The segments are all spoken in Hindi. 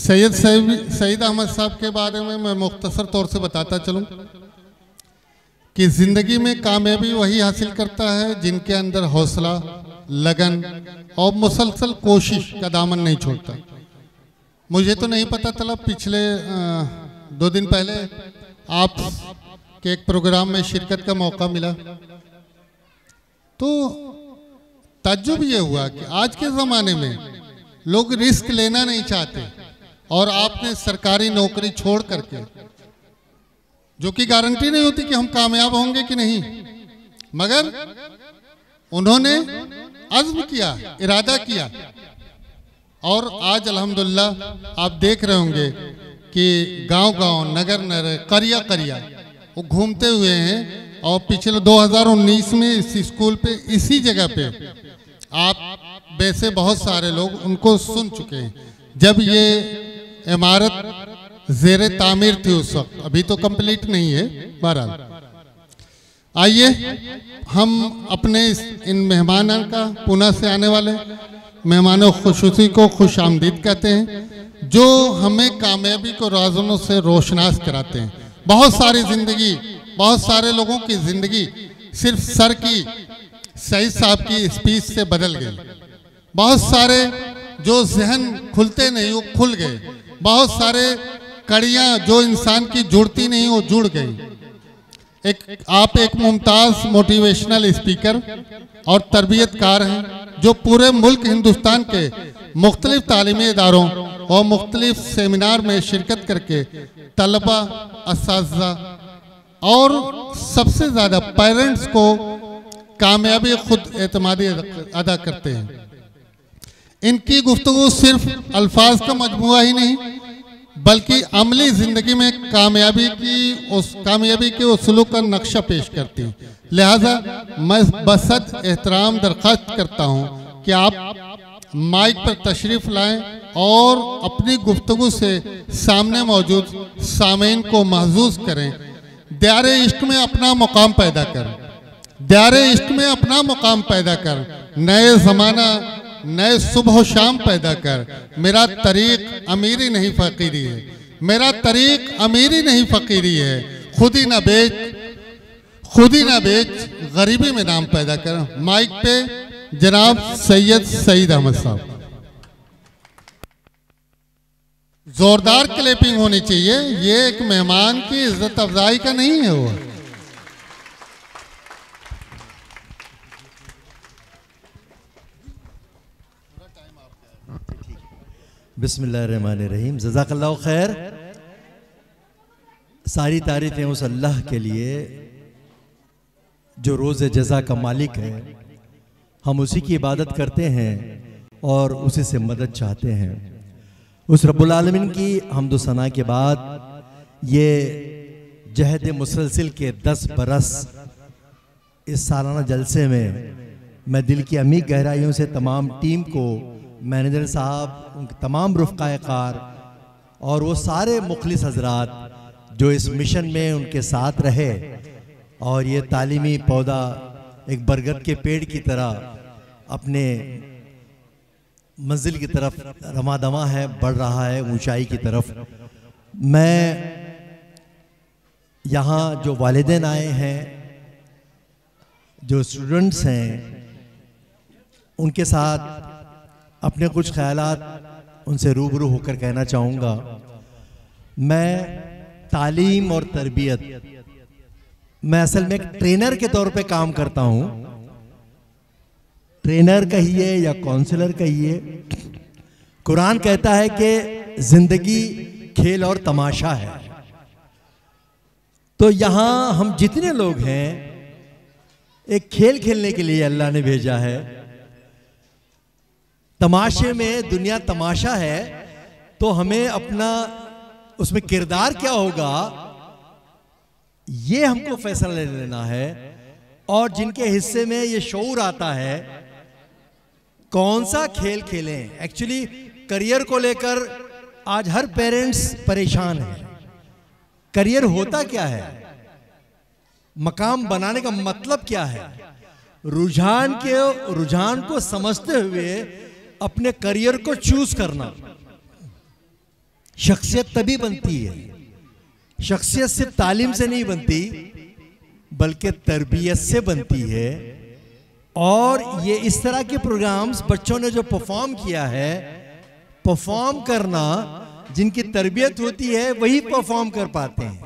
सईद अहमद साहब के बारे में मैं मुख्तसर तौर से बताता चलूं कि ज़िंदगी में कामयाबी वही हासिल करता है जिनके अंदर हौसला, लगन और मुसलसल कोशिश का दामन नहीं छोड़ता। मुझे तो नहीं पता चला, पिछले 2 दिन पहले आप के एक प्रोग्राम में शिरकत का मौका मिला तो ताज्जुब ये हुआ कि आज के ज़माने में लोग रिस्क लेना नहीं चाहते और आपने सरकारी नौकरी छोड़ करके, जो कि गारंटी नहीं होती कि हम कामयाब होंगे कि नहीं, मगर उन्होंने अज़्म किया, इरादा किया और आज अल्हम्दुलिल्लाह आप देख रहे होंगे कि गांव-गांव, नगर-नगर, करिया-करिया वो घूमते हुए हैं। और पिछले 2019 में इस स्कूल पे, इसी जगह पे आप वैसे बहुत सारे लोग उनको सुन चुके हैं। जब ये इमारत ज़ेरे तामीर थी उस वक्त, अभी तो कंप्लीट नहीं है। बहरहाल आइए हम अपने इन मेहमानों का, पुणे से आने वाले मेहमानों खुशूसी को खुश आमदीद कहते हैं, जो हमें कामयाबी को राज़ों से रोशनास कराते हैं। बहुत सारी ज़िंदगी, बहुत सारे लोगों की ज़िंदगी सिर्फ सर की सईद साहब की स्पीच से बदल गई। बहुत सारे जो जहन खुलते नहीं वो खुल गए, बहुत सारे कड़ियाँ जो इंसान की जुड़ती नहीं वो जुड़ गई। आप एक मुमताज़ मोटिवेशनल स्पीकर और तरबियतकार हैं जो पूरे मुल्क हिंदुस्तान के मुख्तलिफ तालीमी इदारों और मुख्तलिफ सेमिनार में शिरकत करके तलबा, असातिज़ा और सबसे ज़्यादा पेरेंट्स को कामयाबी खुद एतमादी अदा करते हैं। इनकी गुफ्तगू सिर्फ अल्फाज का मजमुआ ही नहीं बल्कि अमली ज़िंदगी में कामयाबी के उसूलों का नक्शा पेश करती है। लिहाजा मैं बसद एहतराम दरख्वास्त करता हूँ कि आप माइक पर तशरीफ़ लाएं और अपनी गुफ्तगू से सामने मौजूद सामीन को महसूस करें। द्यारे इश्क में अपना मुकाम पैदा कर, द्यारे इश्क में अपना मुकाम पैदा कर, नए ज़माना, नए सुबह शाम पैदा कर। मेरा तरीक़ अमीरी नहीं फ़कीरी है, मेरा तरीक़ अमीरी नहीं फ़कीरी है। खुद ही ना बेच, गरीबी में नाम पैदा कर। माइक पे जनाब सईद अहमद साहब। जोरदार क्लैपिंग होनी चाहिए, ये एक मेहमान की इज्जत अफजाई का नहीं है वो। बिस्मिल्लाहिर्रहमानिर्रहीम। जज़ाकल्लाहु खैर। सारी तारीफ़ें उस अल्लाह के लिए जो रोज़ जज़ा का मालिक है। हम उसी की इबादत करते हैं और उसी से मदद चाहते हैं। उस रब्बुल आलमीन की हम्दो सना के बाद ये जहद मुसलसिल के 10 बरस इस सालाना जलसे में मैं दिल की अमीर गहराइयों से तमाम टीम को, मैनेजर साहब, उनके तमाम रुफ़क़ाए कार और वो सारे मुखलिस हजरात जो इस मिशन में उनके साथ रहे और ये तालीमी पौधा एक बरगद के पेड़ की तरह अपने मंजिल की तरफ रमादमा है, बढ़ रहा है ऊंचाई की तरफ। मैं यहाँ जो वालिदैन आए हैं, जो स्टूडेंट्स हैं, उनके साथ अपने कुछ ख्यालात उनसे रूबरू होकर कहना चाहूँगा। मैं तालीम और तरबियत, मैं असल में एक ट्रेनर के तौर पे काम करता हूँ। ट्रेनर कहिए या काउंसलर कहिए। कुरान कहता है कि जिंदगी खेल और तमाशा है। तो यहाँ हम जितने लोग हैं एक खेल खेलने के लिए अल्लाह ने भेजा है। तमाशे में दुनिया तमाशा है तो हमें अपना उसमें किरदार क्या होगा ये हमको फैसला ले लेना है। और जिनके हिस्से में ये शऊर आता है कौन सा खेल खेलें। एक्चुअली करियर को लेकर आज हर पेरेंट्स परेशान है। करियर होता क्या है, मकाम बनाने का मतलब क्या है, रुझान को समझते हुए अपने करियर को चूज करना। शख्सियत तभी बनती है, शख्सियत सिर्फ तालीम से नहीं बनती बल्कि तरबियत से बनती है। और ये इस तरह के प्रोग्राम्स बच्चों ने जो परफॉर्म किया है, परफॉर्म करना, जिनकी तरबियत होती है वही परफॉर्म कर पाते हैं।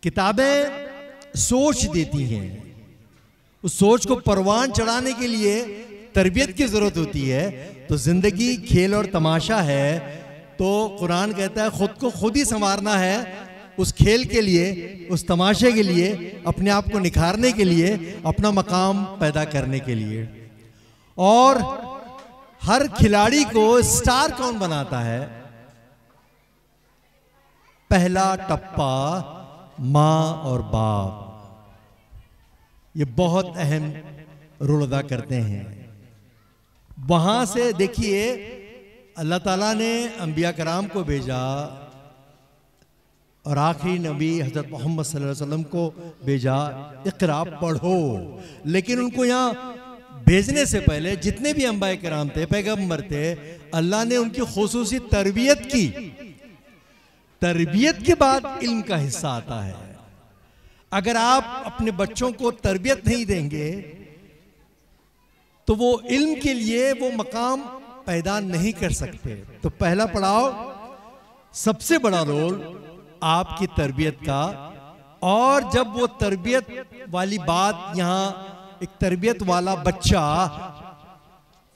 किताबें सोच देती हैं, उस सोच को परवान चढ़ाने के लिए तरबियत की जरूरत होती है। तो जिंदगी खेल और तमाशा है, तो कुरान कहता है खुद को खुद ही संवारना है, उस खेल के लिए, उस तमाशे के लिए, अपने आप को निखारने के लिए, अपना मकाम पैदा करने के लिए। और हर खिलाड़ी को स्टार कौन बनाता है? पहला टप्पा मां और बाप, ये बहुत अहम रोल अदा करते हैं। वहां से देखिए अल्लाह ताला ने अंबिया कराम को भेजा और आखिरी नबी हजरत मोहम्मद सल्लल्लाहु अलैहि वसल्लम को भेजा, इक़रा पढ़ो। लेकिन उनको यहाँ भेजने से पहले जितने भी अंबिया कराम थे, पैगंबर थे, अल्लाह ने उनकी खुसूसी तरबियत की। तरबियत के बाद इल्म का हिस्सा आता है। अगर आप अपने बच्चों को तरबियत नहीं देंगे तो वो इल्म के लिए वो मकाम पैदा नहीं कर सकते। तो पहला पड़ाव, सबसे बड़ा रोल आपकी तरबियत का। और जब वो तरबियत वाली बात, यहां एक तरबियत वाला बच्चा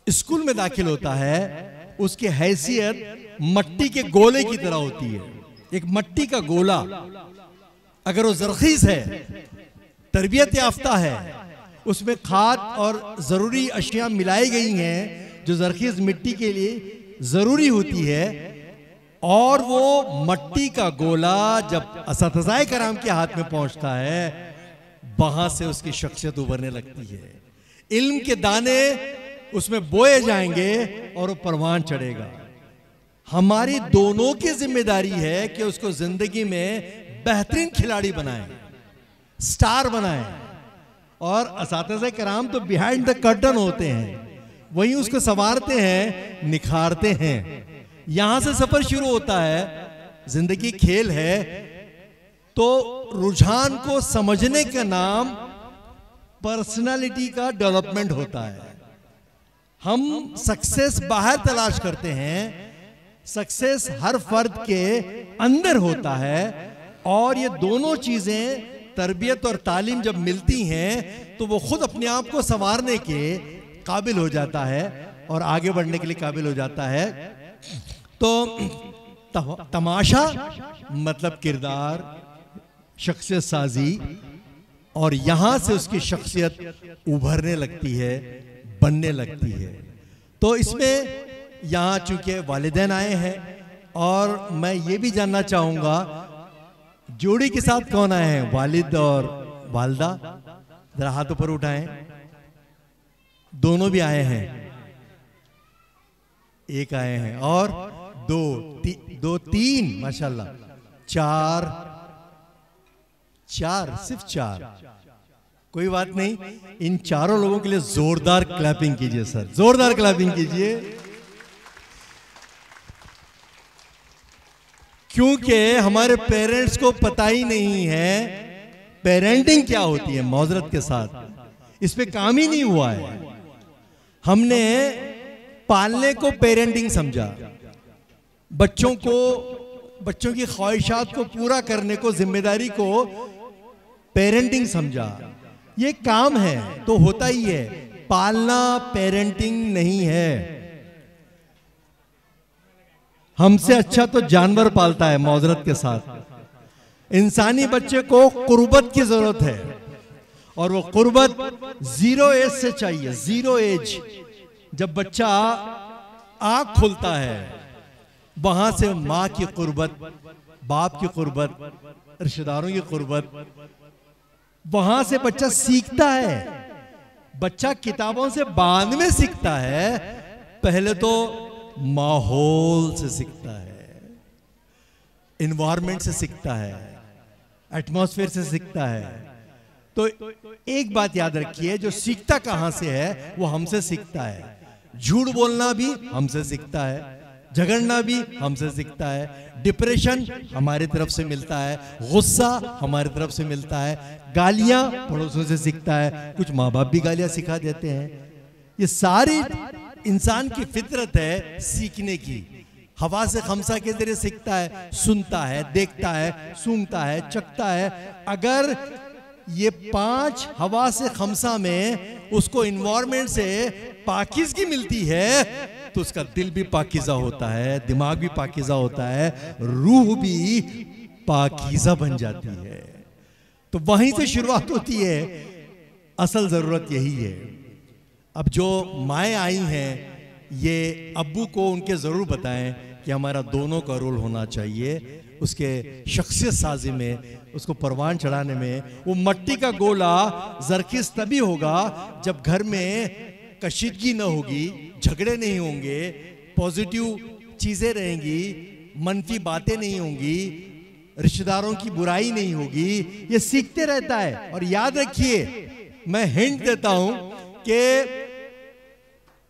स्कूल में दाखिल होता है, उसकी हैसियत मट्टी के गोले की तरह होती है। एक मट्टी का गोला अगर वो जरखीज है, तरबियत याफ्ता है, उसमें खाद और जरूरी अशिया मिलाई गई हैं जो जरखीज मिट्टी के लिए जरूरी होती है, और वो मट्टी का गोला जब असतिज़ाए कराम के हाथ में पहुंचता है, वहां से उसकी शख्सियत उभरने लगती है। इल्म के दाने उसमें बोए जाएंगे और वो परवान चढ़ेगा। हमारी दोनों की जिम्मेदारी है कि उसको जिंदगी में बेहतरीन खिलाड़ी बनाएं, स्टार बनाएं। और असतिज़ाए कराम तो बिहाइंड द कर्टन होते हैं, वही उसको संवारते हैं, निखारते हैं। यहां से सफर शुरू होता है। जिंदगी खेल है, तो रुझान को समझने का नाम पर्सनालिटी का डेवलपमेंट होता है। हम सक्सेस बाहर तलाश करते हैं, सक्सेस हर फर्द के अंदर होता है। और ये दोनों चीजें, तरबियत और तालीम जब मिलती हैं तो वो खुद अपने आप को संवारने के काबिल हो जाता है और आगे बढ़ने के लिए काबिल हो जाता है। तो तमाशा मतलब किरदार, शख्सियत साजी, और यहां से उसकी शख्सियत उभरने लगती है, बनने लगती है। तो इसमें यहां चूंकि वालिदैन आए हैं, और मैं ये भी जानना चाहूंगा जोड़ी के साथ कौन आए हैं? वालिद और वालदा, जरा हाथ ऊपर उठाएं। दोनों भी आए हैं, एक आए हैं, और दो तीन, माशाल्लाह, चार, सिर्फ चार। कोई बात नहीं, इन चारों लोगों के लिए जोरदार क्लैपिंग कीजिए सर, जोरदार क्लैपिंग कीजिए। क्योंकि हमारे पेरेंट्स को पता ही नहीं है पेरेंटिंग क्या होती है। मौजरत के साथ इस पे काम ही नहीं हुआ है। हमने पालने को पेरेंटिंग समझा, बच्चों की ख्वाहिशात को पूरा करने को, जिम्मेदारी को पेरेंटिंग समझा। ये काम है तो होता ही है, पालना पेरेंटिंग नहीं है। हमसे अच्छा तो जानवर पालता है। मौजरत के साथ इंसानी बच्चे को कुर्बत की जरूरत है, और वो कुर्बत 0 एज से चाहिए। 0 एज, जब बच्चा आंख खुलता है, वहां से माँ की कुर्बत, बाप की कुर्बत, रिश्तेदारों की कुर्बत, वहां से बच्चा सीखता है। बच्चा किताबों से बाद में सीखता है, पहले तो माहौल से सीखता है, एनवायरनमेंट से सीखता है, एटमॉस्फेयर से सीखता है। तो एक बात याद रखिए, जो सीखता कहां से है, वो हमसे सीखता है। झूठ बोलना भी हमसे सीखता है, झगड़ना भी हमसे सीखता है, डिप्रेशन हमारी तरफ से मिलता है, गुस्सा हमारी तरफ से मिलता है, गालियां पड़ोसियों से सीखता है, कुछ माँ बाप भी गालियां सिखा देते हैं। ये सारी इंसान की फितरत है सीखने की। हवा से खमसा के जरिए सीखता है, सुनता है, देखता है, सूंघता है, चखता है। अगर ये 5 हवा से खमसा में उसको इन्वायरमेंट से पाकीज़गी मिलती है तो उसका दिल भी पाकीज़ा होता है, दिमाग भी पाकीज़ा होता है, रूह भी पाकीज़ा बन जाती है। तो वहीं से शुरुआत होती है। असल जरूरत यही है। अब जो माएँ आई हैं, ये अब्बू को उनके जरूर बताएं कि हमारा दोनों का रोल होना चाहिए उसके शख्सियत साजी में, उसको परवान चढ़ाने में। वो मट्टी का गोला जरखीज तभी होगा जब घर में कशीदगी न होगी, झगड़े नहीं होंगे, पॉजिटिव चीजें रहेंगी, मनफी बातें नहीं होंगी, रिश्तेदारों की बुराई नहीं होगी। ये सीखते रहता है। और याद रखिए, मैं हिंट देता हूं कि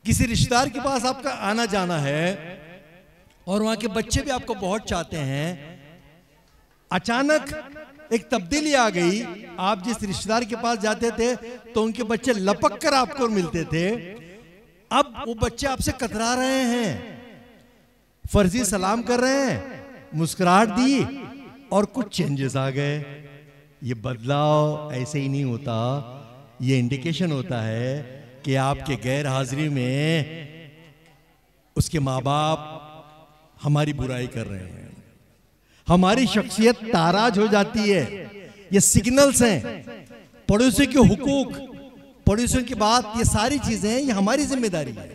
किसी रिश्तेदार के पास आपका आना जाना है और वहां के बच्चे भी आपको बहुत चाहते हैं, अचानक एक तब्दीली आ गई। आप जिस रिश्तेदार के पास जाते थे तो उनके बच्चे लपक कर आपको मिलते थे, अब वो बच्चे आपसे कतरा रहे हैं, फर्जी सलाम कर रहे हैं, मुस्कुराहट दी और कुछ चेंजेस आ गए। ये बदलाव ऐसे ही नहीं होता। ये इंडिकेशन होता है कि आपके गैर हाजिरी में उसके माँ बाप हमारी बुराई कर रहे हैं, हमारी शख्सियत ताराज हो जाती है। ये सिग्नल्स हैं। पड़ोसी के हुकूक, पड़ोसियों की बात, ये सारी चीजें ये हमारी जिम्मेदारी है।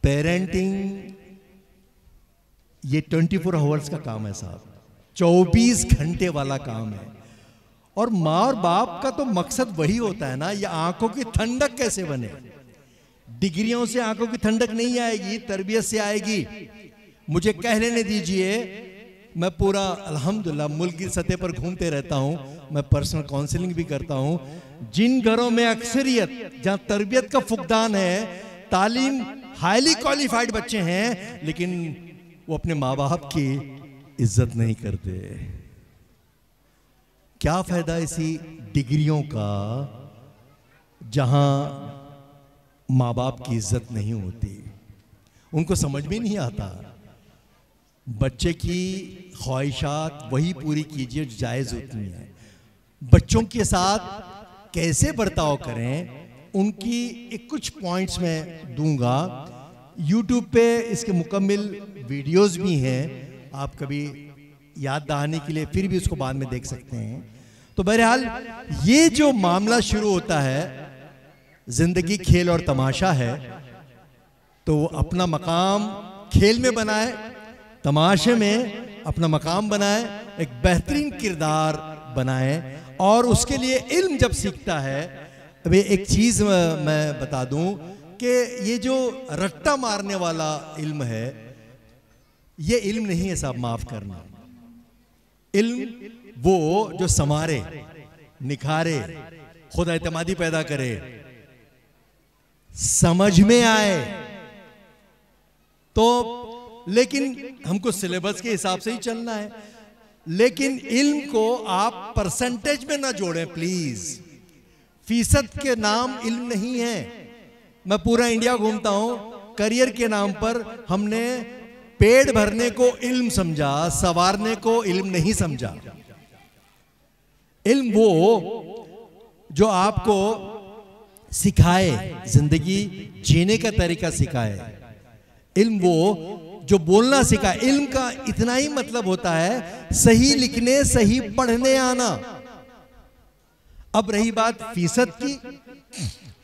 पेरेंटिंग ये 24 आवर्स का काम है साहब, 24 घंटे वाला काम है। और माँ और बाप का तो मकसद वही होता है ना, ये आंखों की ठंडक कैसे बने। डिग्रियों से आंखों की ठंडक नहीं आएगी, तरबियत से आएगी। मुझे कह लेने दीजिए, मैं पूरा अल्हम्दुलिल्लाह मुल्क की सतह पर घूमते रहता हूं, मैं पर्सनल काउंसलिंग भी करता हूं। जिन घरों में अक्सरियत, जहां तरबियत का फुकदान है, तालीम हाईली क्वालिफाइड बच्चे हैं, लेकिन वो अपने माँ बाप की इज्जत नहीं करते। क्या फायदा इसी डिग्रियों का जहां माँ बाप की इज्जत नहीं होती। उनको समझ में नहीं आता। बच्चे की ख्वाहिशात वही पूरी कीजिए जो जायज़ होती हैं। बच्चों के साथ कैसे बर्ताव करें, उनकी एक कुछ पॉइंट्स मैं दूंगा। YouTube पे इसके मुकम्मिल वीडियोस भी हैं, आप कभी याद दहाने के लिए फिर भी उसको बाद में देख सकते हैं। तो बहरहाल ये जो मामला शुरू होता है, जिंदगी खेल और तमाशा है, तो अपना मकाम खेल में बनाए, तमाशे में अपना मकाम बनाए, एक बेहतरीन किरदार बनाए। और उसके लिए इल्म जब सीखता है, अभी एक चीज मैं बता दूं कि ये जो रट्टा मारने वाला इल्म है, ये इल्म नहीं है साहब, माफ करना। इल्म वो जो संवारे, निखारे, खुद एतमादी पैदा करे, समझ में आए। तो लेकिन हमको सिलेबस के हिसाब से ही चलना है। लेकिन इल्म को आप परसेंटेज में ना जोड़ें प्लीज। फीसद के नाम इल्म नहीं है। मैं पूरा इंडिया घूमता हूं, करियर के नाम पर हमने पेड़ भरने को इल्म समझा, सवारने को इल्म नहीं समझा। इल्म वो जो आपको सिखाए, जिंदगी जीने का तरीका सिखाए। इल्म वो जो बोलना सिखाए। इल्म का इतना ही मतलब होता है सही लिखने, सही पढ़ने आना। अब रही बात फीसद की,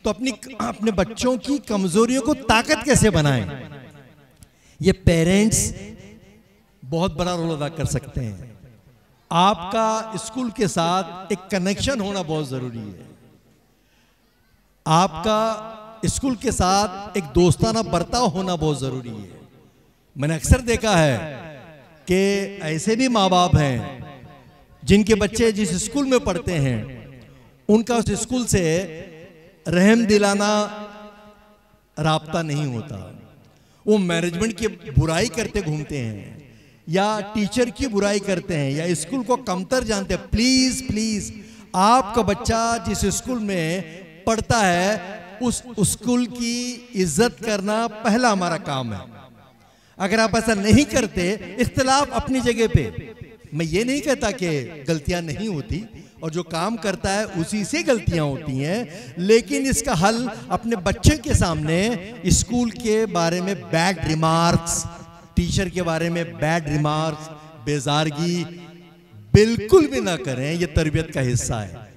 तो अपने बच्चों की कमजोरियों को ताकत कैसे बनाएं, ये पेरेंट्स बहुत बड़ा रोल अदा कर सकते हैं। आपका स्कूल के साथ एक कनेक्शन होना बहुत जरूरी है। आपका स्कूल के साथ एक दोस्ताना बर्ताव होना बहुत जरूरी है। मैंने अक्सर देखा है कि ऐसे भी माँ बाप हैं जिनके बच्चे जिस स्कूल में पढ़ते हैं, उनका उस स्कूल से रहम दिलाना राब्ता नहीं होता। वो मैनेजमेंट की बुराई करते घूमते हैं या टीचर की बुराई करते हैं या स्कूल को कमतर जानते हैं। प्लीज प्लीज, आपका बच्चा जिस स्कूल में पढ़ता है उस स्कूल की इज्जत करना पहला हमारा काम है। अगर आप ऐसा नहीं करते, इख्तिलाफ अपनी जगह पे, मैं ये नहीं कहता कि गलतियां नहीं होती और जो काम करता है उसी से गलतियां होती हैं, लेकिन इसका हल अपने बच्चे के सामने स्कूल के बारे में बैड रिमार्क्स, टीचर के बारे में बैड रिमार्क्स, बेजारगी बिल्कुल भी ना करें। ये तरबियत का हिस्सा है।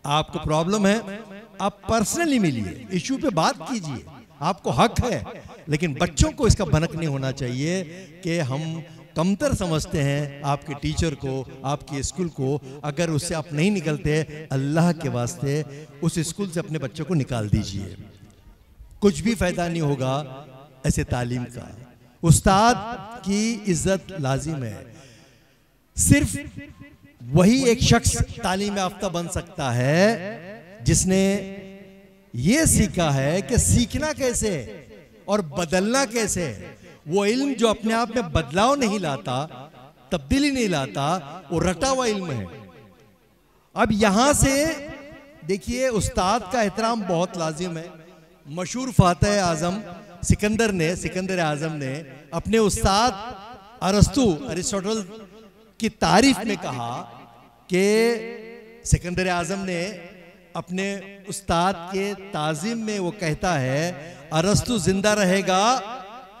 आपको प्रॉब्लम है, आप पर्सनली मिलिए, इशू पे बात कीजिए, आपको हक है, लेकिन बच्चों को इसका भनक नहीं होना चाहिए कि हम कमतर समझते हैं आपके टीचर को, आपके स्कूल को। अगर उससे आप नहीं निकलते, अल्लाह के वास्ते उस स्कूल से अपने बच्चों को निकाल दीजिए। कुछ भी फायदा नहीं होगा ऐसे तालीम का। उस्ताद की इज्जत लाजिम है। सिर्फ वही एक शख्स तालीम याफ्ता बन सकता है जिसने ये सीखा है कि सीखना कैसे और बदलना कैसे है। वो इल्म जो अपने आप में बदलाव नहीं लाता, तब्दीली नहीं लाता, वो रटा हुआ इल्म है। अब यहां से देखिए, उस्ताद का एहतराम बहुत लाजिम है। मशहूर फातह आजम सिकंदर आजम ने अपने उस्ताद अरिस्टोटल की तारीफ में कहा कि सिकंदर आजम ने अपने उस्ताद के ताजीम में वो कहता है, अरस्तु जिंदा रहेगा,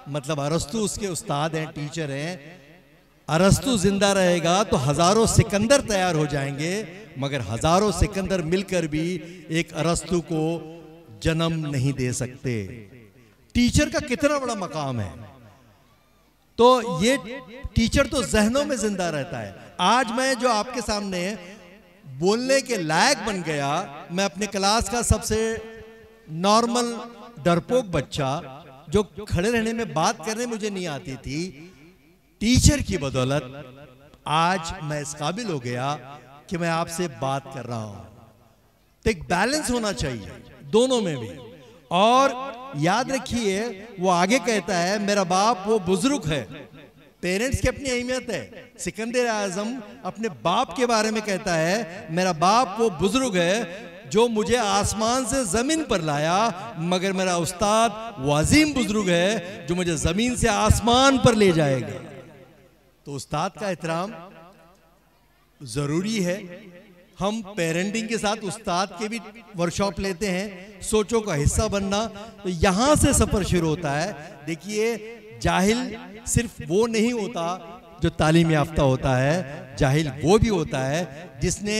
मतलब अरस्तु उसके उस्ताद हैं, टीचर हैं, अरस्तु जिंदा रहेगा तो हजारों सिकंदर तैयार हो जाएंगे, मगर हजारों सिकंदर मिलकर भी एक अरस्तु को जन्म नहीं दे सकते। टीचर का कितना बड़ा मकाम है। तो ये टीचर तो जहनों में जिंदा रहता है। आज मैं जो आपके सामने बोलने के लायक बन गया, मैं अपने क्लास का सबसे नॉर्मल डरपोक बच्चा जो खड़े रहने में बात करने मुझे नहीं आती थी, टीचर की बदौलत आज मैं इस काबिल हो गया कि मैं आपसे बात कर रहा हूं। तो एक बैलेंस होना चाहिए दोनों में भी। और याद रखिए, वो आगे कहता है, मेरा बाप वो बुजुर्ग है। पेरेंट्स की अपनी अहमियत है। सिकंदर आजम अपने बाप के बारे में कहता है, मेरा बाप वो बुजुर्ग है जो मुझे आसमान से जमीन पर लाया, मगर मेरा उस्ताद वो अजीम बुजुर्ग है जो मुझे जमीन से आसमान पर ले जाएगा। तो उस्ताद का एहतराम जरूरी है। हम पेरेंटिंग के साथ उस्ताद के भी वर्कशॉप लेते हैं, सोचों का हिस्सा बनना। तो यहां से सफर शुरू होता है। देखिए, जाहिल सिर्फ वो नहीं होता जो तालीम याफ्ता होता है, जाहिल वो भी होता है जिसने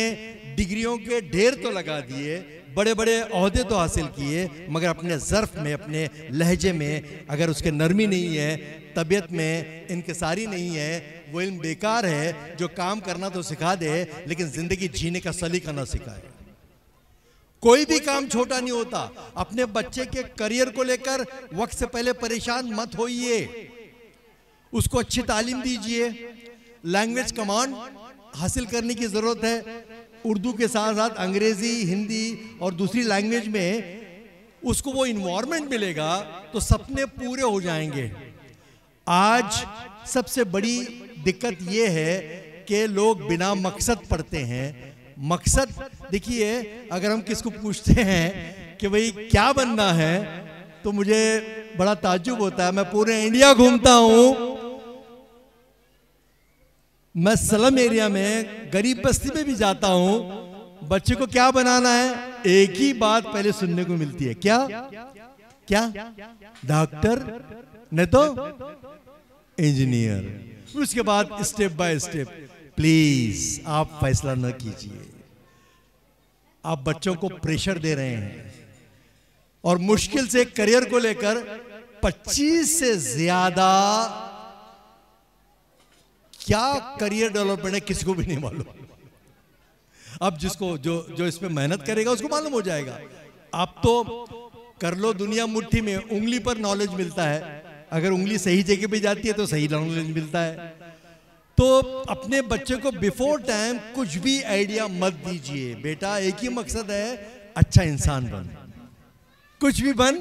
डिग्रियों के ढेर तो लगा दिए, बड़े बड़े ओहदे तो हासिल किए, मगर अपने ज़र्फ में, अपने लहजे में अगर उसके नरमी नहीं है, तबीयत में इनकिसारी नहीं है, वो इल्म बेकार है। जो काम करना तो सिखा दे, लेकिन जिंदगी जीने का सलीका ना सिखाए। कोई भी काम छोटा नहीं होता। अपने बच्चे के करियर को लेकर वक्त से पहले परेशान मत होइए, उसको अच्छी तालीम दीजिए। लैंग्वेज कमांड हासिल करने की जरूरत है। उर्दू के साथ साथ अंग्रेजी, हिंदी और दूसरी लैंग्वेज में उसको वो इन्वायरमेंट मिलेगा तो सपने पूरे हो जाएंगे। आज सबसे बड़ी दिक्कत ये है कि लोग बिना मकसद पढ़ते हैं। मकसद देखिए, अगर हम किसको पूछते हैं कि भाई क्या बनना है, तो मुझे बड़ा ताज्जुब होता है। मैं पूरे इंडिया घूमता हूं, मैं स्लम एरिया में गरीब बस्ती में भी जाता हूं, बच्चे को क्या बनाना है, एक ही बात पहले सुनने को मिलती है, क्या क्या डॉक्टर, नहीं तो इंजीनियर। उसके बाद स्टेप बाय स्टेप। प्लीज आप फैसला न कीजिए। आप बच्चों को प्रेशर दे रहे हैं और मुश्किल से करियर को लेकर 25 से ज्यादा क्या करियर डेवलपमेंट है किसी को भी नहीं मालूम। अब जिसको जो इस पे मेहनत करेगा उसको मालूम हो जाएगा। आप तो कर लो दुनिया मुट्ठी में, उंगली पर नॉलेज मिलता है। अगर उंगली सही जगह पे जाती है तो सही नॉलेज मिलता है। तो अपने बच्चे को बिफोर टाइम कुछ भी आइडिया मत दीजिए। बेटा एक ही मकसद है, अच्छा इंसान बन, कुछ भी बन,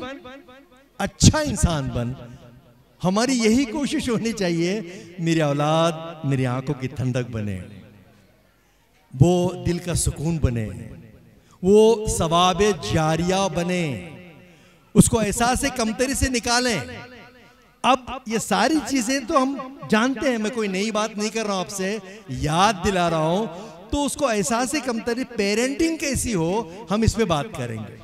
अच्छा इंसान बन। हमारी यही कोशिश होनी चाहिए, मेरी औलाद मेरी आंखों की ठंडक बने, वो दिल का सुकून बने, वो सवाबे जारिया बने, उसको एहसास कमतरी से निकालें। अब ये सारी चीजें तो हम जानते हैं, मैं कोई नई बात नहीं कर रहा हूं, आपसे याद दिला रहा हूं। तो उसको एहसास कमतरी, पेरेंटिंग कैसी हो, हम इस पे बात करेंगे।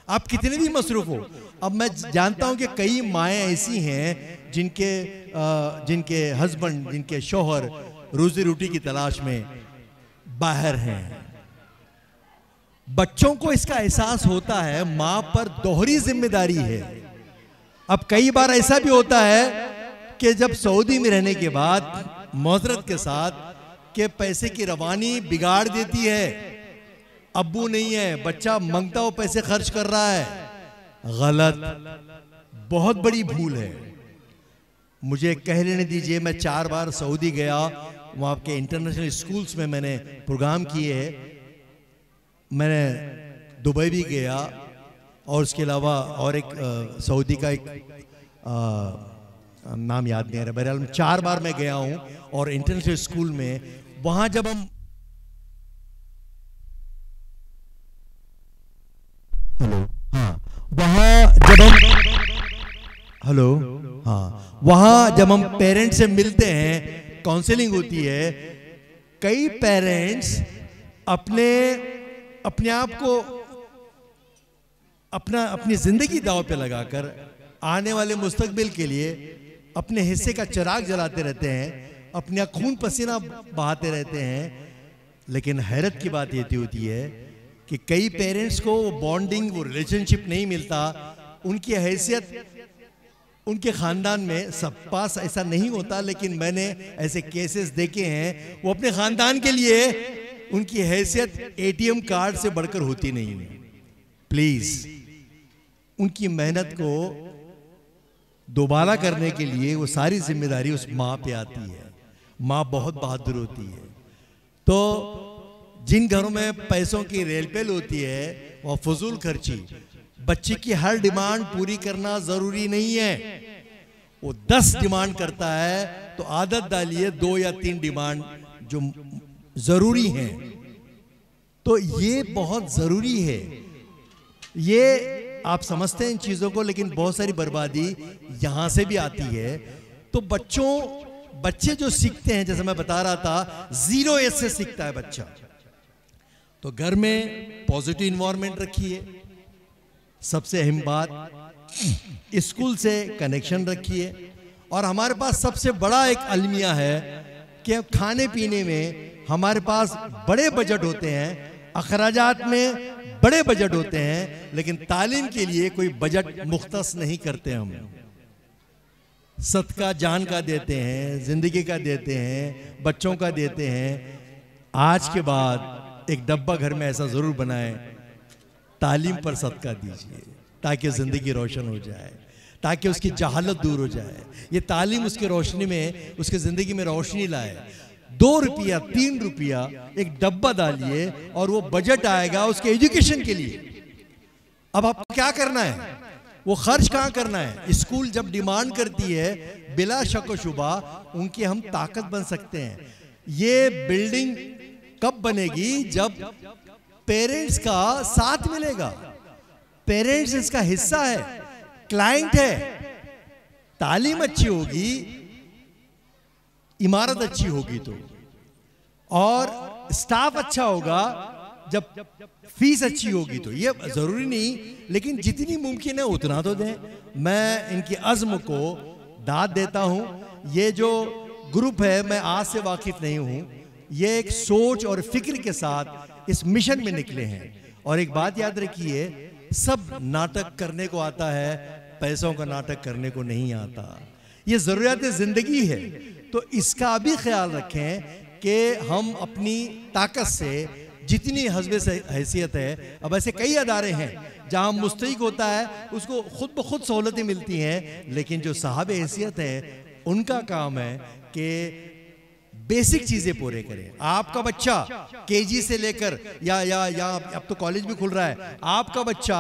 आप कितने भी मसरूफ हो, अब मैं जानता हूं कि कई माएँ ऐसी हैं जिनके हस्बैंड, जिनके शौहर रोजी रोटी की तलाश में बाहर हैं। बच्चों को इसका एहसास होता है माँ पर दोहरी जिम्मेदारी है। अब कई बार ऐसा भी होता है कि जब सऊदी में रहने के बाद मौजरत के साथ के पैसे की रवानी बिगाड़ देती है, अब्बू नहीं है, बच्चा मंगता हो पैसे खर्च कर रहा है, गलत, बहुत बड़ी भूल है। मुझे कह लेने दीजिए, मैं 4 बार सऊदी गया, वहाँ के इंटरनेशनल स्कूल्स में मैंने प्रोग्राम किए हैं, मैंने दुबई भी गया, और उसके अलावा और एक सऊदी का एक नाम याद नहीं आ रहा, बहरहाल 4 बार मैं गया हूँ। और इंटरनेशनल स्कूल में वहाँ जब हम वहाँ जब हम पेरेंट्स से मिलते हैं, काउंसलिंग होती है, कई पेरेंट्स अपने आप को अपनी जिंदगी दांव पे लगाकर आने वाले मुस्तकबिल के लिए अपने हिस्से का चिराग जलाते रहते हैं, अपना खून पसीना बहाते रहते हैं। लेकिन हैरत की बात ये होती है कि कई पेरेंट्स को वो बॉन्डिंग, वो रिलेशनशिप नहीं मिलता। उनकी हैसियत उनके खानदान में, सब पास ऐसा नहीं होता, लेकिन मैंने ऐसे केसेस देखे हैं, वो अपने खानदान के लिए उनकी हैसियत एटीएम कार्ड से बढ़कर होती नहीं है। प्लीज उनकी मेहनत को दोबारा करने के लिए वो सारी जिम्मेदारी उस माँ पे आती है। माँ बहुत बहादुर होती है। तो जिन घरों में पैसों की रेलपेल होती है, वह फजूल खर्ची, बच्चे की हर डिमांड पूरी करना जरूरी नहीं है। वो 10 डिमांड करता है तो आदत डालिए 2 या 3 डिमांड जो जरूरी हैं। तो ये बहुत जरूरी है। ये आप समझते हैं इन चीजों को, लेकिन बहुत सारी बर्बादी यहां से भी आती है। तो बच्चे जो सीखते हैं, जैसे मैं बता रहा था, 0 एज से सीखता है बच्चा। तो घर में पॉजिटिव इन्वायरमेंट रखिए, सबसे अहम बात स्कूल से कनेक्शन रखिए। और हमारे पास सबसे बड़ा एक अलमिया है कि खाने पीने में हमारे पास बड़े बजट होते हैं, अखराजात में बड़े बजट होते हैं, लेकिन तालीम के लिए कोई बजट मुख्तस नहीं करते। हम सदका जान का देते हैं, जिंदगी का देते हैं, बच्चों का देते हैं। आज के बाद एक डब्बा घर में ऐसा जरूर बनाएं, तालीम पर सदका दीजिए, ताकि जिंदगी रोशन हो जाए, ताकि उसकी जहालत दूर हो जाए। ये तालीम उसकी रोशनी में, उसकी जिंदगी में रोशनी लाए। 2 रुपया 3 रुपया एक डब्बा डालिए और वो बजट आएगा उसके एजुकेशन के लिए। अब आपको क्या करना है, वो खर्च कहाँ करना है। स्कूल जब डिमांड करती है, बिला शक व शुबा उनकी हम ताकत बन सकते हैं। ये बिल्डिंग कब बनेगी, जब पेरेंट्स का साथ मिलेगा। पेरेंट्स इसका हिस्सा है, क्लाइंट है। तालीम अच्छी होगी, इमारत अच्छी होगी तो, और स्टाफ अच्छा होगा, जब फीस अच्छी होगी तो। ये जरूरी नहीं, लेकिन जितनी मुमकिन है उतना तो दें। मैं इनकी अज़्म को दाद देता हूं। ये जो ग्रुप है, मैं आज से वाकिफ नहीं हूं, ये एक सोच और फिक्र के साथ इस मिशन में निकले हैं। और एक बात याद रखिए, सब नाटक करने को आता है, पैसों का नाटक करने को नहीं आता। ये जरूरियात जिंदगी है, तो इसका भी ख्याल रखें कि हम अपनी ताकत से जितनी हस्बे से हैसियत है। अब ऐसे कई अदारे हैं जहां मुस्तहिक होता है, उसको खुद ब खुद सहूलतें मिलती हैं, लेकिन जो साहब हैसियत है उनका काम है कि बेसिक चीजें पूरे करें। आपका बच्चा केजी से लेकर या अब तो कॉलेज भी खुल रहा है, आपका बच्चा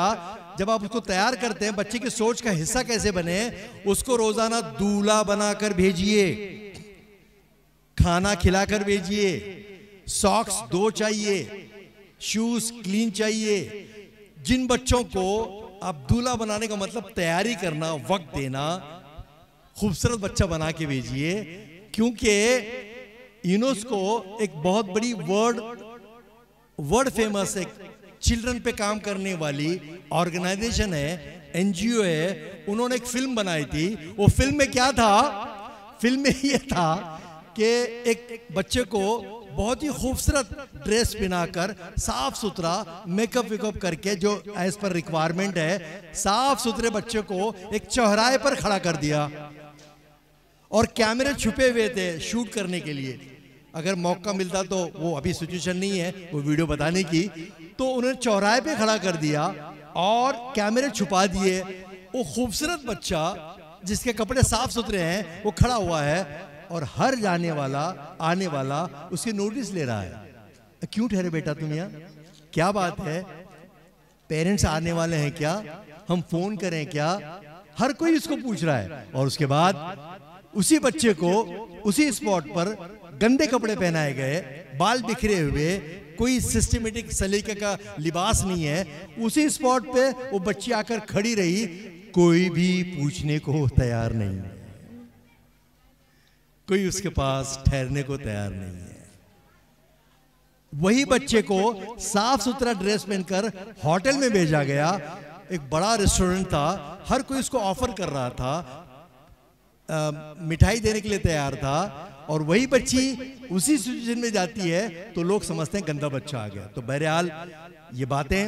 जब आप उसको तैयार करते हैं, बच्चे की सोच का हिस्सा कैसे बने, उसको रोजाना दूल्हा बनाकर भेजिए, खाना खिलाकर भेजिए, सॉक्स 2 चाहिए, शूज क्लीन चाहिए। जिन बच्चों को आप दूल्हा बनाने का मतलब तैयारी करना, वक्त देना, खूबसूरत बच्चा बना के भेजिए, क्योंकि यूनेस्को एक बहुत बड़ी वर्ल्ड फेमस एक चिल्ड्रन पे काम करने वाली ऑर्गेनाइजेशन है, एनजीओ है। उन्होंने एक फिल्म बनाई थी। वो फिल्म में क्या था? फिल्म में ये था कि एक बच्चे को बहुत ही खूबसूरत ड्रेस पहनाकर, साफ सुथरा मेकअप वेकअप करके, जो एज पर रिक्वायरमेंट है, साफ सुथरे बच्चे को एक चौराहे पर खड़ा कर दिया और कैमरे छुपे हुए थे शूट करने के लिए। अगर मौका मिलता तो, वो अभी सिचुएशन नहीं है वो वीडियो बताने की, तो उन्होंने चौराहे पे खड़ा कर दिया और कैमरे छुपा दिए। वो खूबसूरत बच्चा जिसके कपड़े साफ सुथरे हैं वो खड़ा हुआ है और हर जाने वाला आने वाला उसकी नोटिस ले रहा है। क्यों ठहरे बेटा तुम यहाँ, क्या बात है, पेरेंट्स आने वाले हैं क्या, हम फोन करें क्या? हर कोई इसको पूछ रहा है। और उसके बाद उसी बच्चे को उसी स्पॉट पर गंदे कपड़े पहनाए गए, बाल बिखरे हुए, कोई सिस्टमेटिक सलीके का लिबास नहीं है। उसी स्पॉट पे वो बच्ची आकर खड़ी रही, कोई भी पूछने को तैयार नहीं है, कोई उसके पास ठहरने को तैयार नहीं है। वही बच्चे को साफ सुथरा ड्रेस पहनकर होटल में भेजा गया। एक बड़ा रेस्टोरेंट था, हर कोई उसको ऑफर कर रहा था, मिठाई देने के लिए तैयार था, और वही बच्ची उसी सिचुएशन में जाती है तो लोग समझते हैं गंदा बच्चा आ गया। तो बहरहाल ये बातें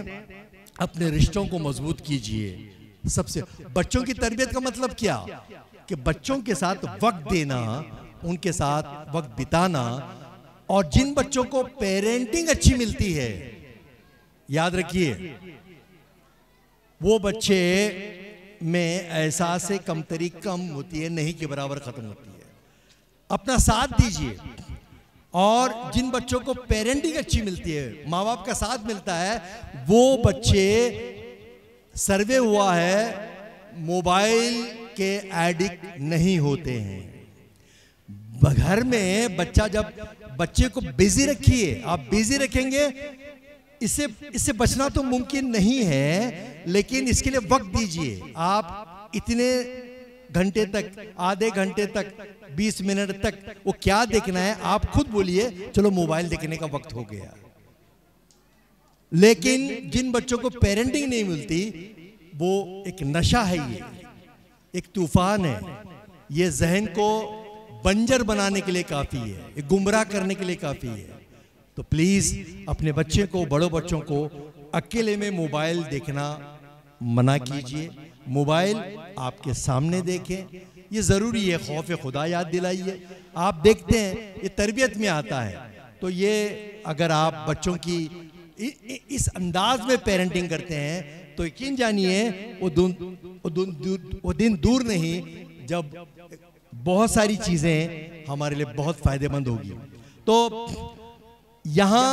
अपने रिश्तों को मजबूत कीजिए। सबसे बच्चों की तरबियत का मतलब क्या कि बच्चों के साथ वक्त देना, उनके साथ वक्त बिताना, और जिन बच्चों को पेरेंटिंग अच्छी मिलती है, याद रखिए वो बच्चे में एहसास कमतरी कम होती है, नहीं के बराबर खत्म होती है। अपना साथ दीजिए। और जिन बच्चों को पेरेंटिंग अच्छी मिलती है, माँ बाप का साथ मिलता है, वो बच्चे, सर्वे हुआ है, मोबाइल के एडिक्ट नहीं होते हैं। घर में बच्चा, जब बच्चे को बिजी रखिए, आप बिजी रखेंगे, इससे बचना तो मुमकिन नहीं है, लेकिन इसके लिए वक्त दीजिए। आप इतने घंटे तक, आधे घंटे तक, 20 मिनट तक वो क्या देखना है आप खुद बोलिए, चलो मोबाइल देखने का वक्त हो गया। लेकिन जिन बच्चों को पेरेंटिंग नहीं मिलती, वो एक नशा है, ये एक तूफान है, ये जहन को बंजर बनाने के लिए काफी है, गुमराह करने के लिए काफी है। तो प्लीज अपने बच्चे को, बड़ों बच्चों को अकेले में मोबाइल देखना मना कीजिए। मोबाइल आपके सामने देखें, ये जरूरी है। खौफ खुदा याद दिलाइए। आप देखते हैं ये तरबियत में आता है। तो ये अगर आप बच्चों की इस अंदाज में पेरेंटिंग करते हैं तो यकीन जानिए वो दिन दूर नहीं जब बहुत सारी चीजें हमारे लिए बहुत फायदेमंद होगी। तो यहां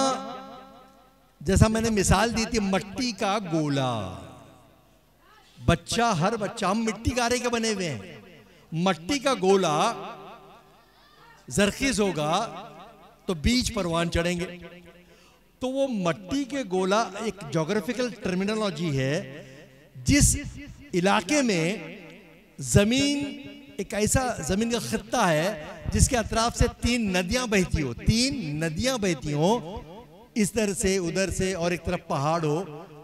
जैसा मैंने मिसाल दी थी, मट्टी का गोला, बच्चा, हर बच्चा, हम मिट्टी गारे के बने हुए हैं, मट्टी का गोला जरखीज होगा तो बीज परवान चढ़ेंगे। तो वो मट्टी के गोला एक ज्योग्राफिकल टर्मिनोलॉजी है, जिस इलाके में जमीन, एक ऐसा जमीन का खित्ता है जिसके अतराफ से 3 नदियां बहती हो, 3 नदियां बहती हो, इस तरह से उधर से, और एक तरफ पहाड़ हो,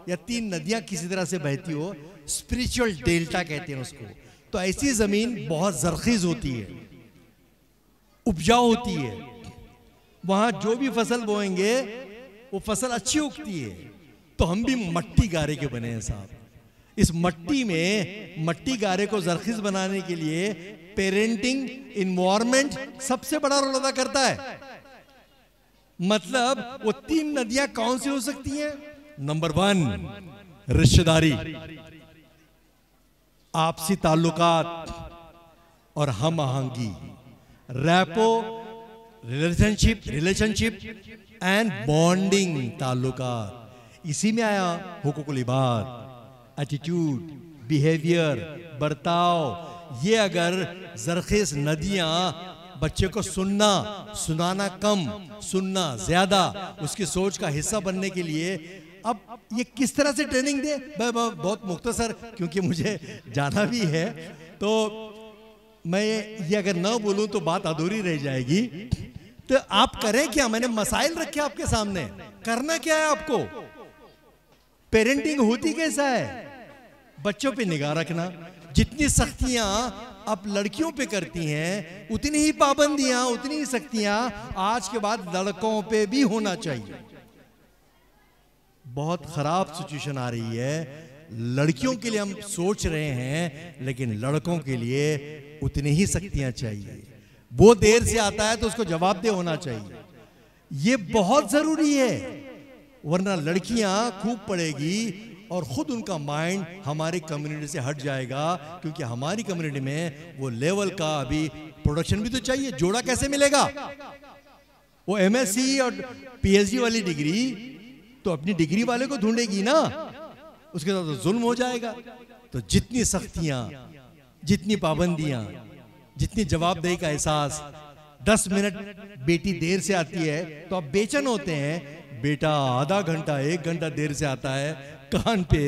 या 3 नदियां किसी तरह से बहती हो, स्पिरिचुअल डेल्टा कहते हैं उसको। तो ऐसी जमीन बहुत जरखीज होती है, उपजाऊ होती है, वहां जो भी फसल बोएंगे वो फसल अच्छी उगती है। तो हम भी मट्टी गारे के बने हैं साहब। इस मट्टी में, मट्टी गारे को जरखीज बनाने के लिए पेरेंटिंग, इन्वायरमेंट सबसे बड़ा रोल अदा करता है। मतलब वो 3 नदियां कौन सी हो सकती हैं? नंबर 1 रिश्तेदारी, आपसी ताल्लुकात और हम आहंगी, रैपो, रिलेशनशिप एंड बॉन्डिंग ताल्लुकात। इसी में आया हुकूकुल इबाद, एटीट्यूड, बिहेवियर, बर्ताव, ये अगर जरखेज नदियां बच्चे को सुनाना कम, सुनना ज्यादा, उसकी सोच का हिस्सा बनने के लिए अब ये किस तरह से ट्रेनिंग दे? बहुत मुख्तसर, क्योंकि मुझे जाना भी है, तो मैं ये अगर ना बोलूं तो बात अधूरी रह जाएगी। तो आप करें क्या? मैंने मसाइल रखे आपके सामने, करना क्या है आपको? पेरेंटिंग होती कैसा है? बच्चों पे निगाह रखना। जितनी सख्तियां आप लड़कियों पे करती हैं, उतनी ही पाबंदियां, उतनी ही सख्तियां आज के बाद लड़कों पे भी होना चाहिए। बहुत खराब सिचुएशन आ रही है। लड़कियों के लिए हम सोच रहे हैं, लेकिन लड़कों के लिए उतनी ही सख्तियां चाहिए। वो देर से आता है तो उसको जवाबदेह होना चाहिए। ये बहुत जरूरी है, वरना लड़कियां खूब पढ़ेगी और खुद उनका माइंड हमारी कम्युनिटी से हट जाएगा, क्योंकि हमारी कम्युनिटी में वो लेवल का अभी प्रोडक्शन भी तो चाहिए। जोड़ा कैसे मिलेगा? वो एमएससी और पीएचडी वाली डिग्री तो अपनी डिग्री वाले को ढूंढेगी ना, उसके साथ तो जुल्म हो जाएगा। तो जितनी सख्तियां, जितनी पाबंदियां, जितनी जवाबदेही का एहसास। 10 मिनट बेटी देर से आती है तो आप बेचैन होते हैं, बेटा आधा घंटा 1 घंटा देर से आता है, कान पे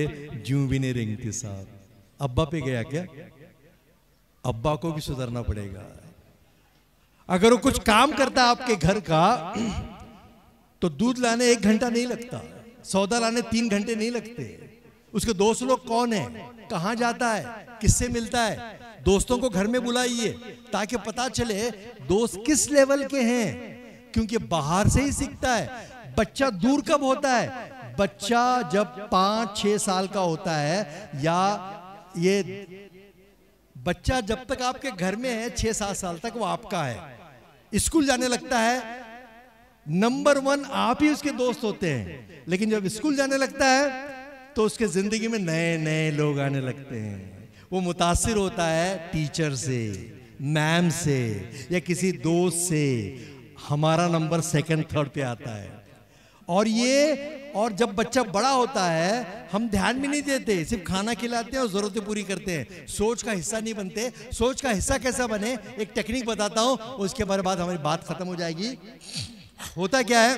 जूं भी नहीं रेंगती साहब। अब्बा पे गया क्या? अब्बा को भी सुधरना पड़ेगा। अगर वो कुछ काम करता है आपके घर का, तो दूध लाने 1 घंटा नहीं लगता, सौदा लाने 3 घंटे नहीं लगते। उसके दोस्त लोग कौन है, कहां जाता है, किससे मिलता है? दोस्तों को घर में बुलाइए ताकि पता चले दोस्त किस लेवल के हैं, क्योंकि बाहर से ही सीखता है। बच्चा दूर कब होता है? बच्चा जब 5-6 साल का होता है, या ये बच्चा जब तक आपके घर में है 6-7 साल तक वो आपका है। स्कूल जाने लगता है, नंबर 1 आप ही उसके दोस्त होते हैं, लेकिन जब स्कूल जाने लगता है तो उसके जिंदगी में नए नए लोग आने लगते हैं। वो मुतासिर होता है टीचर से, मैम से, या किसी दोस्त से। हमारा नंबर 2nd 3rd पे आता है। और जब बच्चा बड़ा होता है हम ध्यान भी नहीं देते, सिर्फ खाना खिलाते हैं और जरूरतें पूरी करते हैं, सोच का हिस्सा नहीं बनते। सोच का हिस्सा कैसा बने, एक टेक्निक बताता हूं, उसके बाद हमारी बात खत्म हो जाएगी। होता क्या है,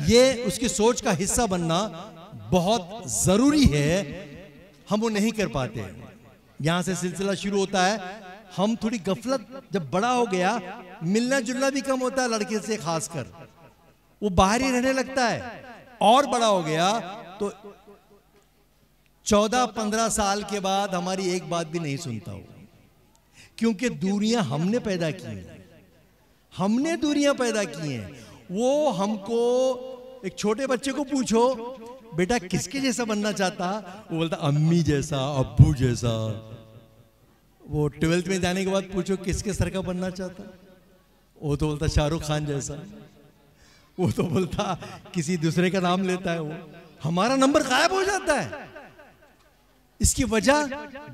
ये उसकी सोच का हिस्सा बनना बहुत जरूरी है, हम वो नहीं कर पाते। यहां से सिलसिला शुरू होता है। हम थोड़ी गफलत, जब बड़ा हो गया मिलना जुलना भी कम होता है लड़के से, खासकर वो बाहर ही रहने लगता है। और बड़ा हो गया तो 14-15 साल के बाद हमारी एक बात भी नहीं सुनता हो, क्योंकि दूरियां हमने पैदा की हैं। हमने दूरियां पैदा की हैं। वो हमको, एक छोटे बच्चे को पूछो बेटा किसके जैसा बनना चाहता, वो बोलता अम्मी जैसा, अब्बू जैसा। वो 12th में जाने के बाद पूछो किसके सर का बनना चाहता, वो तो बोलता शाहरुख खान जैसा। वो तो बोलता किसी दूसरे का नाम लेता है। वो हमारा नंबर गायब हो जाता है। इसकी वजह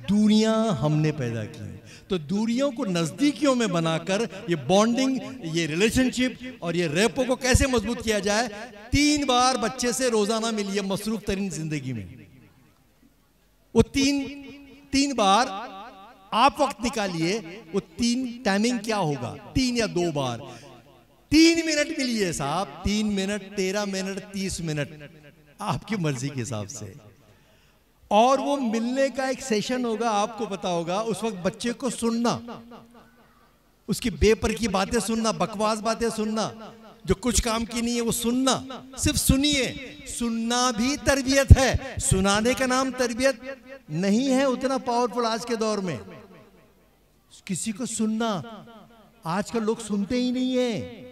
दूरियां हमने पैदा की। तो दूरियों को नजदीकियों में बनाकर ये बॉन्डिंग, ये रिलेशनशिप और ये रेपो को कैसे मजबूत किया जाए। 3 बार बच्चे से रोजाना मिलिए मसरूफ तरीन जिंदगी में। वो तीन बार आप वक्त निकालिए। वो 3 टाइमिंग क्या होगा, 3 या 2 बार। 3 मिनट मिलिए साहब, 3 मिनट, 13 मिनट, 30 मिनट, आपकी मर्जी के हिसाब से। और वो मिलने का एक सेशन होगा, आपको पता होगा। उस वक्त बच्चे को सुनना, उसकी बेपर की बातें सुनना, बकवास बातें सुनना, जो कुछ काम की नहीं है वो सुनना। सिर्फ सुनिए। सुनना भी तरबियत है। सुनाने का नाम तरबियत नहीं है उतना पावरफुल आज के दौर में। किसी को सुनना, आजकल लोग सुनते ही नहीं है।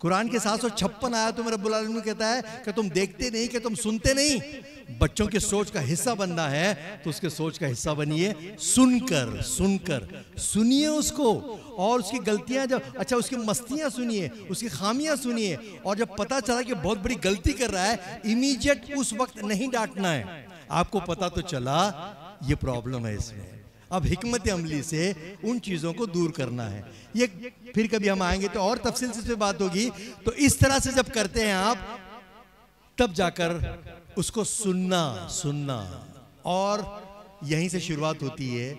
कुरान के 756 आयतों में रब्बुल आलमीन कहता है कि तुम देखते नहीं, कि तुम सुनते नहीं। बच्चों की सोच का हिस्सा बनना है तो उसके सोच का हिस्सा बनिए। सुनकर सुनिए उसको, और उसकी गलतियां, जब अच्छा उसकी मस्तियां सुनिए, उसकी खामियां सुनिए। और जब पता चला कि बहुत बड़ी गलती कर रहा है, इमीडिएट उस वक्त नहीं डांटना है। आपको पता तो चला ये प्रॉब्लम है इसमें, अब हिकमत अमली से उन चीजों को दूर करना है। ये फिर कभी हम आएंगे तो और तफसील से बात होगी। तो इस तरह से जब करते हैं आप, तब जाकर उसको सुनना और यहीं से शुरुआत होती है।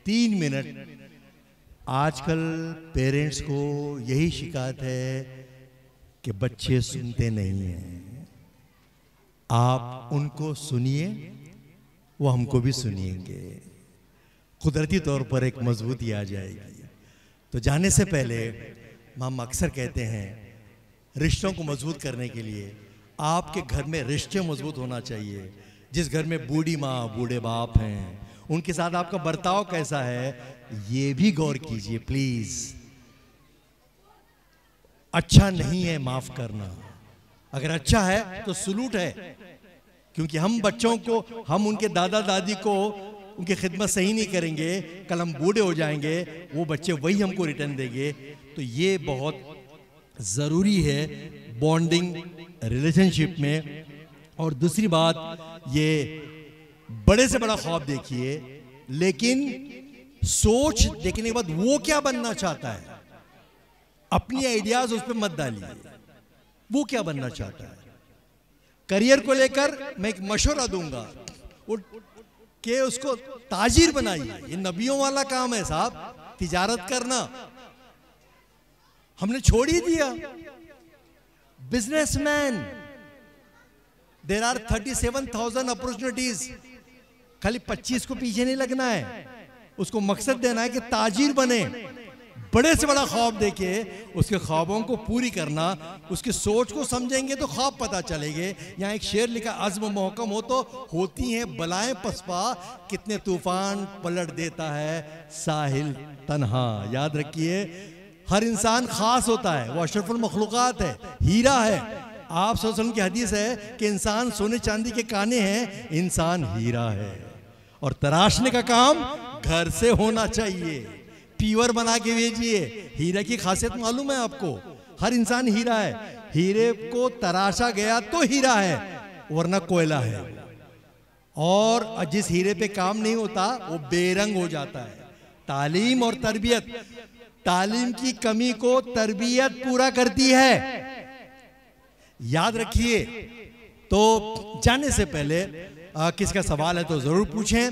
3 मिनट। आजकल पेरेंट्स को यही शिकायत है कि बच्चे सुनते नहीं हैं। आप उनको सुनिए, वो हमको भी सुनिएंगे, कुदरती तौर पर एक मजबूती आ जाएगी। तो जाने से पहले हम अक्सर कहते हैं रिश्तों को मजबूत करने के लिए आपके घर में रिश्ते मजबूत होना चाहिए। जिस घर में बूढ़ी माँ बूढ़े बाप हैं, उनके साथ आपका बर्ताव कैसा है ये भी गौर कीजिए प्लीज। अच्छा नहीं है माफ करना, अगर अच्छा है तो सलूट है, क्योंकि हम बच्चों को, हम उनके दादा दादी को उनकी खिदमत सही नहीं करेंगे, कल हम बूढ़े हो जाएंगे, वो बच्चे वही हमको रिटर्न देंगे। तो ये बहुत जरूरी है बॉन्डिंग रिलेशनशिप में। और दूसरी बात, ये बड़े से बड़ा ख्वाब देखिए, लेकिन सोच देखने के बाद वो क्या बनना चाहता है, अपनी आइडियाज उस पर मत डालिए। वो क्या बनना चाहता है, करियर को लेकर मैं एक मशवरा दूंगा कि उसको ताजिर बनाइए। ये नबियों वाला काम है साहब, तिजारत करना हमने छोड़ ही दिया। Businessman, there are 37,000 opportunities. खाली 25 को पीछे नहीं लगना है, उसको मकसद देना है कि ताजिर बने, बड़े से बड़ा ख्वाब देके उसके ख्वाबों को पूरी करना। उसकी सोच को समझेंगे तो ख्वाब पता चलेंगे। यहाँ एक शेर लिखा, अज़्म मोहकम हो तो होती हैं बलाएं पसपा, कितने तूफान पलट देता है साहिल तन्हा। याद रखिए, हर इंसान खास होता है, वो अशरफुल मखलूकात है, हीरा है। आप सल्लल्लाहु अलैहि वसल्लम की हदीस है कि इंसान सोने चांदी के काने हैं, इंसान हीरा है। और तराशने का काम घर से होना चाहिए, पीवर बना के भेजिए। हीरे की खासियत मालूम है आपको, हर इंसान हीरा है। हीरे को तराशा गया तो हीरा है, वरना कोयला है। और जिस हीरे पे काम नहीं होता वो बेरंग हो जाता है। तालीम और तरबियत, तालीम की कमी को तरबियत पूरा करती है, याद रखिए। तो जाने से पहले किसका सवाल है तो जरूर पूछें।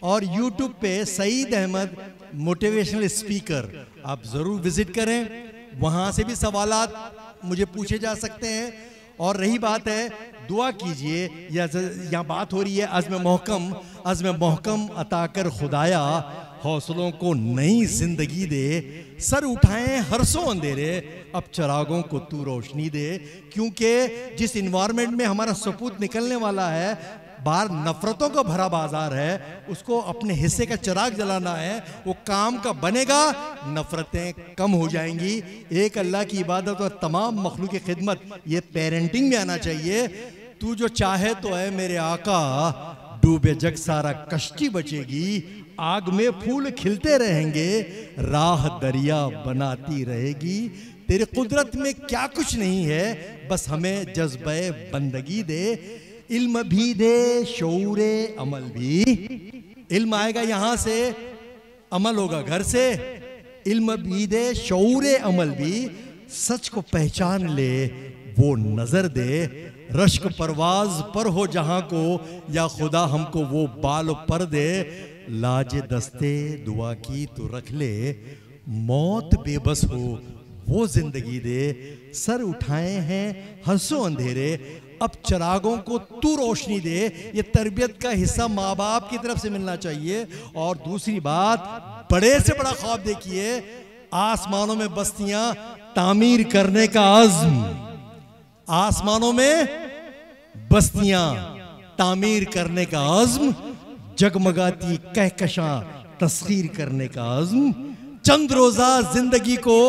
और YouTube पे सईद अहमद मोटिवेशनल स्पीकर आप जरूर विजिट करें, वहां से भी सवालात मुझे पूछे जा सकते हैं। और रही बात है, दुआ कीजिए, यहाँ बात हो रही है अज़्म मोहकम अता कर खुदाया, हौसलों को नई जिंदगी दे, सर उठाएं हरसों अंधेरे, अब चिरागों को तू रोशनी दे। क्योंकि जिस इन्वायरमेंट में हमारा सपूत निकलने वाला है, बाहर नफरतों का भरा बाजार है, उसको अपने हिस्से का चिराग जलाना है। वो काम का बनेगा, नफरतें कम हो जाएंगी। एक अल्लाह की इबादत और तमाम मखलूक की खिदमत, ये पेरेंटिंग में आना चाहिए। तू जो चाहे तो है मेरे आका, डूबे जग सारा कश्ती बचेगी, आग में फूल खिलते रहेंगे, राह दरिया बनाती रहेगी। तेरी कुदरत में क्या कुछ नहीं है, बस हमें जज्बे बंदगी दे, इल्म भी दे शऊरे अमल भी। इल्म आएगा यहां से, अमल होगा घर से। इल्म भी दे शऊरे अमल भी, सच को पहचान ले वो नजर दे, रश्क परवाज पर हो जहां को, या खुदा हमको वो बाल पर दे, लाज दस्ते दुआ की तो रख ले, मौत बेबस हो वो जिंदगी दे, सर उठाए हैं हंसो अंधेरे, अब चिरागों को तू रोशनी दे। ये तरबियत का हिस्सा माँ बाप की तरफ से मिलना चाहिए। और दूसरी बात, बड़े से बड़ा ख्वाब देखिए, आसमानों में बस्तियां तामीर करने का अज़्म, आसमानों में बस्तियां तामीर करने का अज़्म, जगमगाती कहकशां तस्खीर करने का अज़्म, चंद रोजा जिंदगी को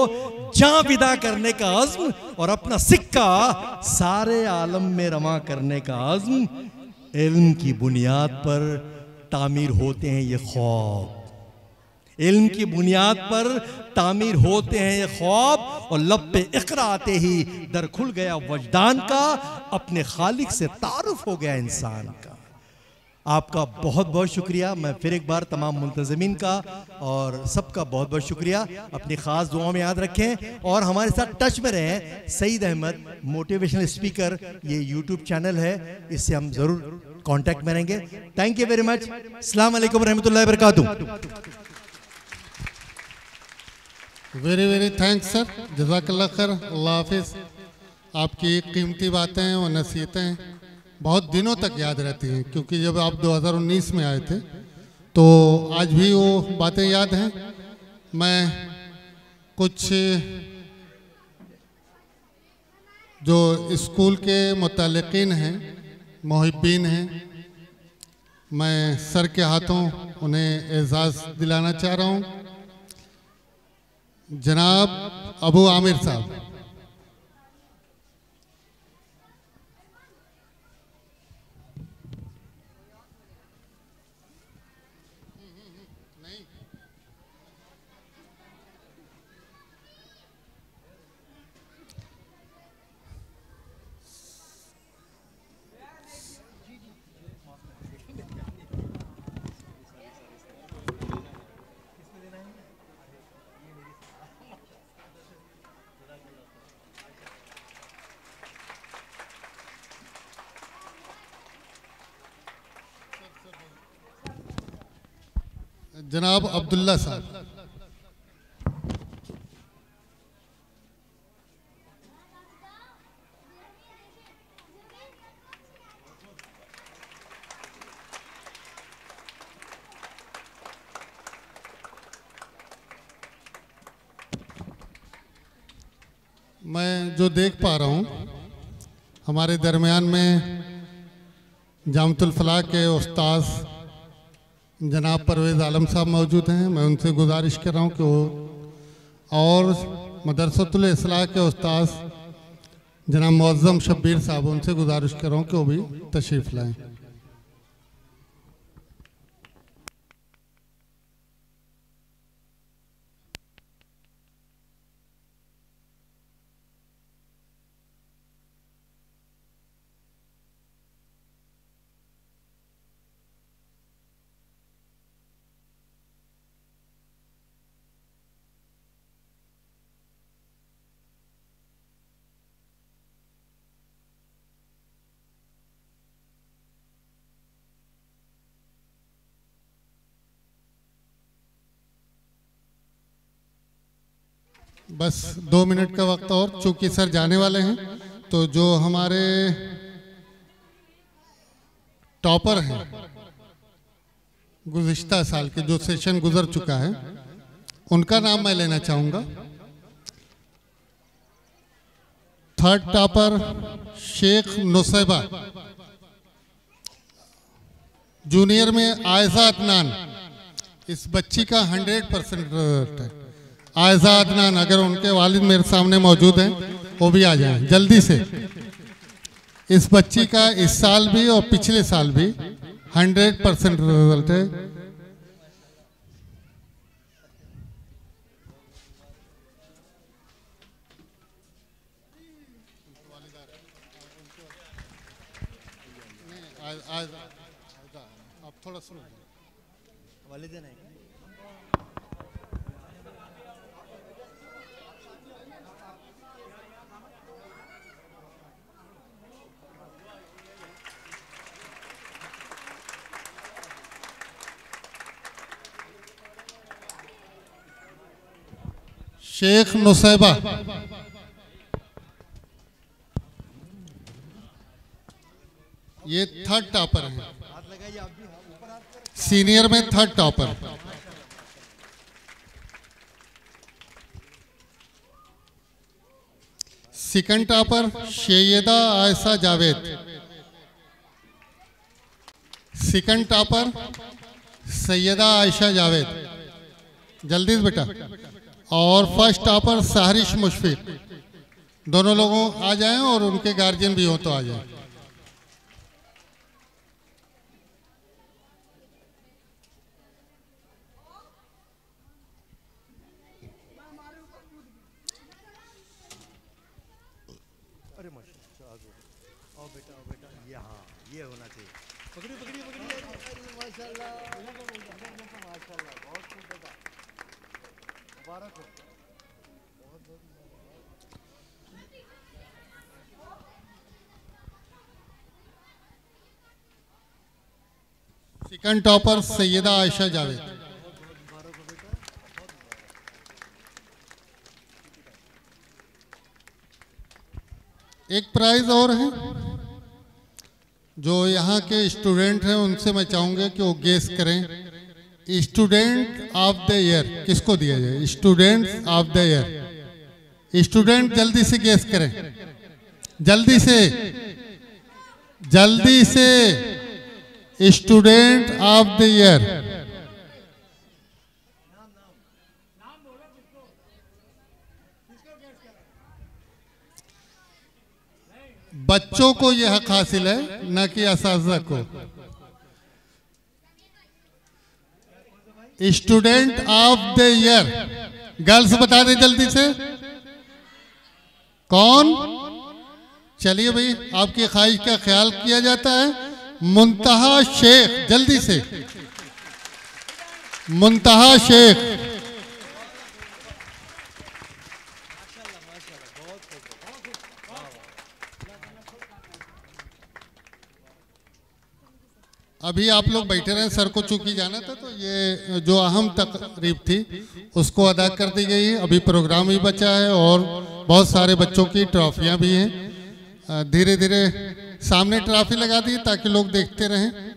जां विदा करने का अज़्म, और अपना सिक्का सारे आलम में रमा करने का अज़्म। इल्म की बुनियाद पर तामीर होते हैं ये ख्वाब, इल्म की बुनियाद पर तामीर होते हैं ये ख्वाब। और लब पे इक़रा आते ही दर खुल गया वजदान का, अपने खालिक से तारुफ हो गया इंसान का। आपका बहुत बहुत शुक्रिया। मैं फिर एक बार तमाम मुंतज़मीन का और सबका बहुत बहुत शुक्रिया। अपनी ख़ास दुआओं में याद रखें और हमारे साथ टच में रहें। सईद अहमद मोटिवेशनल स्पीकर, ये यूट्यूब चैनल है, इससे हम ज़रूर कांटेक्ट में रहेंगे। Thank you very much. अस्सलाम वालेकुम रहमतुल्लाहि व बरकातुहू। वेरी वेरी थैंक्स सर, जज़ाकल्लाह खैर, अल्लाह हाफिज़। आपकी कीमती बातें और नसीहतें बहुत दिनों तक याद रहती हैं, क्योंकि जब आप 2019 में आए थे तो आज भी वो बातें याद हैं। मैं कुछ जो स्कूल के मुतल्लिक़ीन हैं, मुहिब्बीन हैं, मैं सर के हाथों उन्हें एजाज़ दिलाना चाह रहा हूँ। जनाब अबू आमिर साहब, जनाब अब्दुल्ला साहब, मैं जो देख पा रहा हूँ हमारे दरमियान में जामतुल फलाह के उस्ताद जनाब परवेज़ आलम साहब मौजूद हैं। मैं उनसे गुजारिश कर रहा हूँ कि वो और मदरसतुल इस्लाह के उस्ताद जनाब मुअज़्ज़म शब्बीर साहब, उनसे गुजारिश कर रहा हूँ कि वो भी तशरीफ़ लाएं। बस 2 मिनट का वक्त और, चूंकि सर जाने वाले हैं, तो जो हमारे टॉपर हैं गुज़िश्ता साल के, जो सेशन गुजर चुका है, उनका नाम मैं लेना चाहूँगा। Third topper Sheikh Nusaiba, junior में आयजा अदनान, इस बच्ची का 100% रिजल्ट है। आयजा अदनान, अगर उनके वालिद मेरे सामने मौजूद हैं वो भी आ जाएं जल्दी से। इस बच्ची का इस साल भी और पिछले साल भी 100% रिजल्ट है। आप थोड़ा सुनो, वालिदैन है। शेख नुसैबा, ये थर्ड टॉपर हैं, सीनियर में third topper. Second topper Syeda Ayesha Javed, second topper Syeda Ayesha Javed, जल्दी से बेटा। और फर्स्ट टॉपर सहरिश मुशफिक। दोनों लोगों आ जाएं और उनके गार्जियन भी हो तो आ जाएं। अरे माशाल्लाह, आओ बेटा, ये हाँ, ये होना चाहिए। Second topper Syeda Ayesha Javed. एक प्राइज और है जो यहाँ के स्टूडेंट हैं, उनसे मैं चाहूंगा कि वो गेस करें। स्टूडेंट ऑफ द ईयर किसको दिया जाए? Student of the year. Student जल्दी से गेस करें, जल्दी से, जल्दी से। Student of the year. बच्चों को यह हक हासिल है, न कि असातिज़ा को। Student of the year, girls बता दे जल्दी से कौन। चलिए भाई, आपकी ख्वाहिश का ख्याल किया जाता है। मुंतहा शेख, जल्दी से। मुंतहा शेख। अभी आप लोग बैठे रहे, सर को चूंकि जाना था, तो ये जो अहम तकरीब थी उसको अदा कर दी गई है। अभी प्रोग्राम भी बचा है और बहुत सारे बच्चों की ट्रॉफियां भी हैं। धीरे धीरे सामने ट्रॉफी लगा दी ताकि लोग देखते रहें।